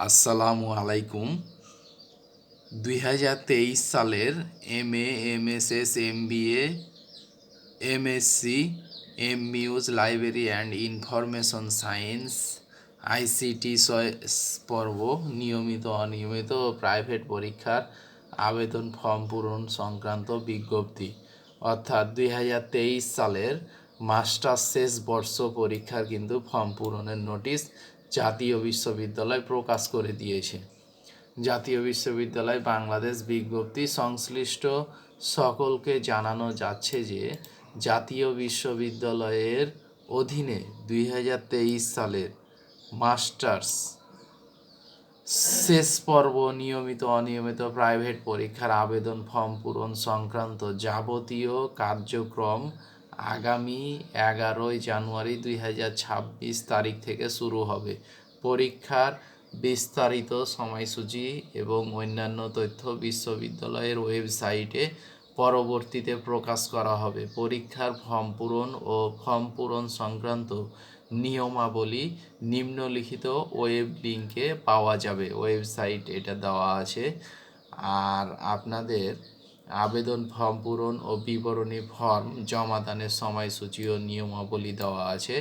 আসসালামু আলাইকুম। 2023 সালের MA, MSS, MBA, MSc, MUs library and information science ICT পর্ব নিয়মিত অনিয়মিত ও প্রাইভেট পরীক্ষার আবেদন ফর্ম পূরণ সংক্রান্ত বিজ্ঞপ্তি, অর্থাৎ 2023 সালের মাস্টার্স শেষ বর্ষ পরীক্ষার কিন্তু ফর্ম পূরণের নোটিশ জাতীয় বিশ্ববিদ্যালয় প্রকাশ করে দিয়েছে। জাতীয় বিশ্ববিদ্যালয় বাংলাদেশ বিজ্ঞপ্তি সংশ্লিষ্ট সকলকে জানানো যাচ্ছে যে জাতীয় বিশ্ববিদ্যালয়ের অধীনে 2023 সালের মাস্টার্স শেষ পর্ব নিয়মিত অনিয়মিত প্রাইভেট পরীক্ষার আবেদন ফর্ম পূরণ সংক্রান্ত যাবতীয় কার্যক্রম আগামী 11 জানুয়ারি 2026 তারিখ থেকে শুরু হবে। পরীক্ষার বিস্তারিত সময়সূচি এবং অন্যান্য তথ্য বিশ্ববিদ্যালয়ের ওয়েবসাইটে পরবর্তীতে প্রকাশ করা হবে। পরীক্ষার ফর্ম পূরণ ও ফর্ম পূরণ সংক্রান্ত নিয়মাবলী নিম্নলিখিত ওয়েব লিঙ্কে পাওয়া যাবে। ওয়েবসাইট এটা দেওয়া আছে। আর আপনাদের আবেদন ফর্ম পূরণ ও বিবরণী ফর্ম জমাদানের সময়সূচি ও নিয়মাবলী দেওয়া আছে।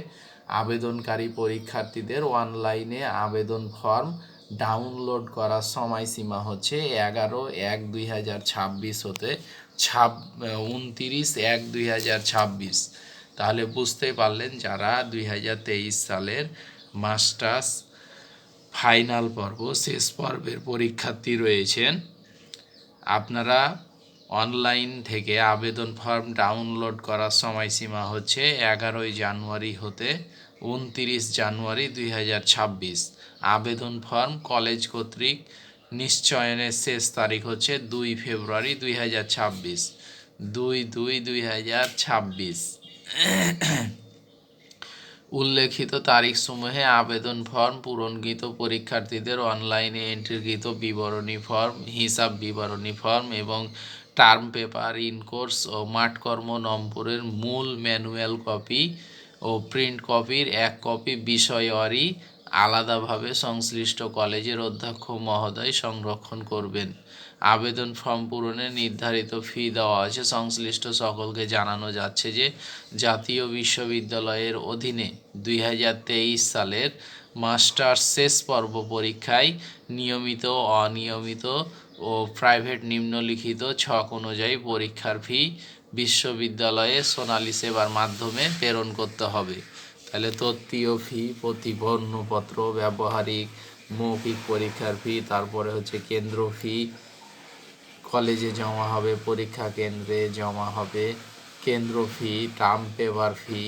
আবেদনকারী পরীক্ষার্থীদের অনলাইনে আবেদন ফর্ম ডাউনলোড করার সময়সীমা হচ্ছে 11/1/2026 হতে 29/1/2026। তাহলে বুঝতেই পারলেন, যারা 2023 সালের মাস্টার্স ফাইনাল পর্ব শেষ পর্বের পরীক্ষার্থী রয়েছেন, আপনারা অনলাইন থেকে আবেদন ফর্ম ডাউনলোড করার সময়সীমা হচ্ছে 11 জানুয়ারি হতে 29 জানুয়ারি 2026। আবেদন ফর্ম কলেজ কর্তৃক নিশ্চয়নের শেষ তারিখ হচ্ছে 2 ফেব্রুয়ারি 2026। 2/2/2026। উল্লেখিত তারিখসমূহে আবেদন ফর্ম পূরণকৃত পরীক্ষার্থীদের অনলাইনে এন্ট্রিকৃত বিবরণী ফর্ম, হিসাব বিবরণী ফর্ম এবং টার্ম পেপার, ইনকোর্স ও মাঠকর্ম নম্বরের মূল ম্যানুয়াল কপি ও প্রিন্ট কপির 1 কপি বিষয়ওয়ারি আলাদাভাবে সংশ্লিষ্ট কলেজের অধ্যক্ষ মহোদয় সংরক্ষণ করবেন। আবেদন ফর্ম পূরণে নির্ধারিত ফি দেওয়া আছে। সংশ্লিষ্ট সকলকে জানানো যাচ্ছে যে জাতীয় বিশ্ববিদ্যালয়ের অধীনে 2023 সালের মাস্টার্স শেষ পর্ব পরীক্ষায় নিয়মিত, অনিয়মিত ও প্রাইভেট নিম্নলিখিত ছক অনুযায়ী পরীক্ষার ফি বিশ্ববিদ্যালয়ে সোনালী সেবার মাধ্যমে প্রেরণ করতে হবে। তাহলে তত্ত্বীয় ফি, প্রতিপন্নপত্র, ব্যবহারিক মৌখিক পরীক্ষার ফি, তারপরে হচ্ছে কেন্দ্র ফি, কলেজে জমা হবে, পরীক্ষা কেন্দ্রে জমা হবে কেন্দ্র ফি, টার্ম পেপার ফি,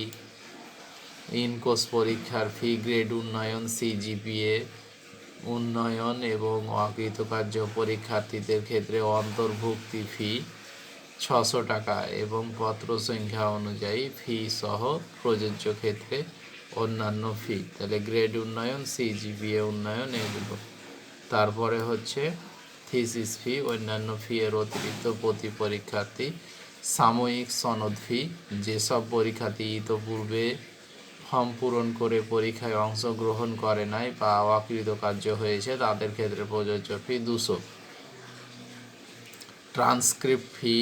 ইনকোর্স পরীক্ষার ফি, গ্রেড উন্নয়ন, CGPA উন্নয়ন এবং অকৃতকার্য পরীক্ষার্থীদের ক্ষেত্রে অন্তর্ভুক্তি ফি 600 টাকা এবং পত্র সংখ্যা অনুযায়ী ফি সহ প্রযোজ্য ক্ষেত্রে অন্যান্য ফি। তাহলে গ্রেড উন্নয়ন, CGPA উন্নয়ন এগুলো। তারপরে হচ্ছে থিসিস ফি, অন্যান্য ফি এর অতিরিক্ত প্রতি পরীক্ষার্থী সাময়িক সনদ ফি, যেসব পরীক্ষার্থী ইতোপূর্বে ফর্ম পূরণ করে পরীক্ষায় অংশগ্রহণ করে নাই বা অকৃতকার্য হয়েছে তাদের ক্ষেত্রে প্রযোজ্য ফি 200। ট্রান্সক্রিপ্ট ফি,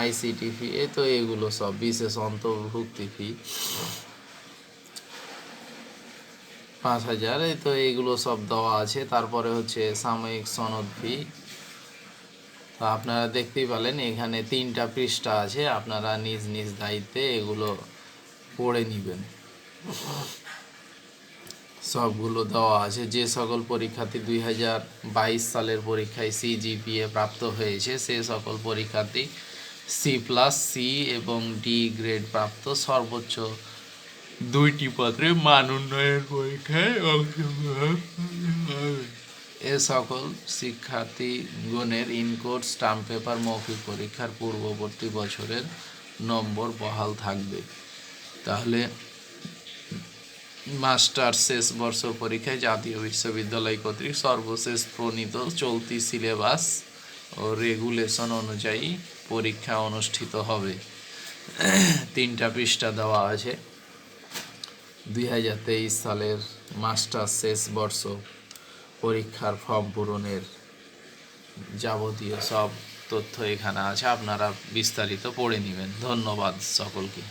ICT ফি, তো এগুলো সব বিশেষ অন্তর্ভুক্তি ফি 5000, তো এগুলো সব দেওয়া আছে। তারপরে হচ্ছে সাময়িক সনদ ফি। তো আপনারা দেখতেই পেলেন এখানে 3টা পৃষ্ঠা আছে, আপনারা নিজ নিজ দায়িত্বে এগুলো পড়ে নেবেন। সবগুলো দেওয়া আছে। যে সকল পরীক্ষার্থী 2022 সালের পরীক্ষায় CGPA প্রাপ্ত হয়েছে সে সকল পরীক্ষার্থী C+, C এবং D গ্রেড প্রাপ্ত সর্বোচ্চ 2টি পত্রে মান উন্নয়ন পরীক্ষায় অংশগ্রহণ করবে। এ সকল শিক্ষার্থীগণের ইনকোর্স, টার্ম পেপার, মৌখিক পরীক্ষার পূর্ববর্তী বছরের নম্বর বহাল থাকবে। তাহলে মাস্টার্স শেষ বর্ষ পরীক্ষায় জাতীয় বিশ্ববিদ্যালয় কর্তৃক সর্বশেষ প্রণীত চলতি সিলেবাস ও রেগুলেশন অনুযায়ী পরীক্ষা অনুষ্ঠিত হবে। 3টা পৃষ্ঠা দেওয়া আছে। 2023 সালের মাস্টার্স শেষ বর্ষ পরীক্ষার ফর্ম পূরণের যাবতীয় সব তথ্য এখানে আছে, আপনারা বিস্তারিত পড়ে নেবেন। ধন্যবাদ সকলকে।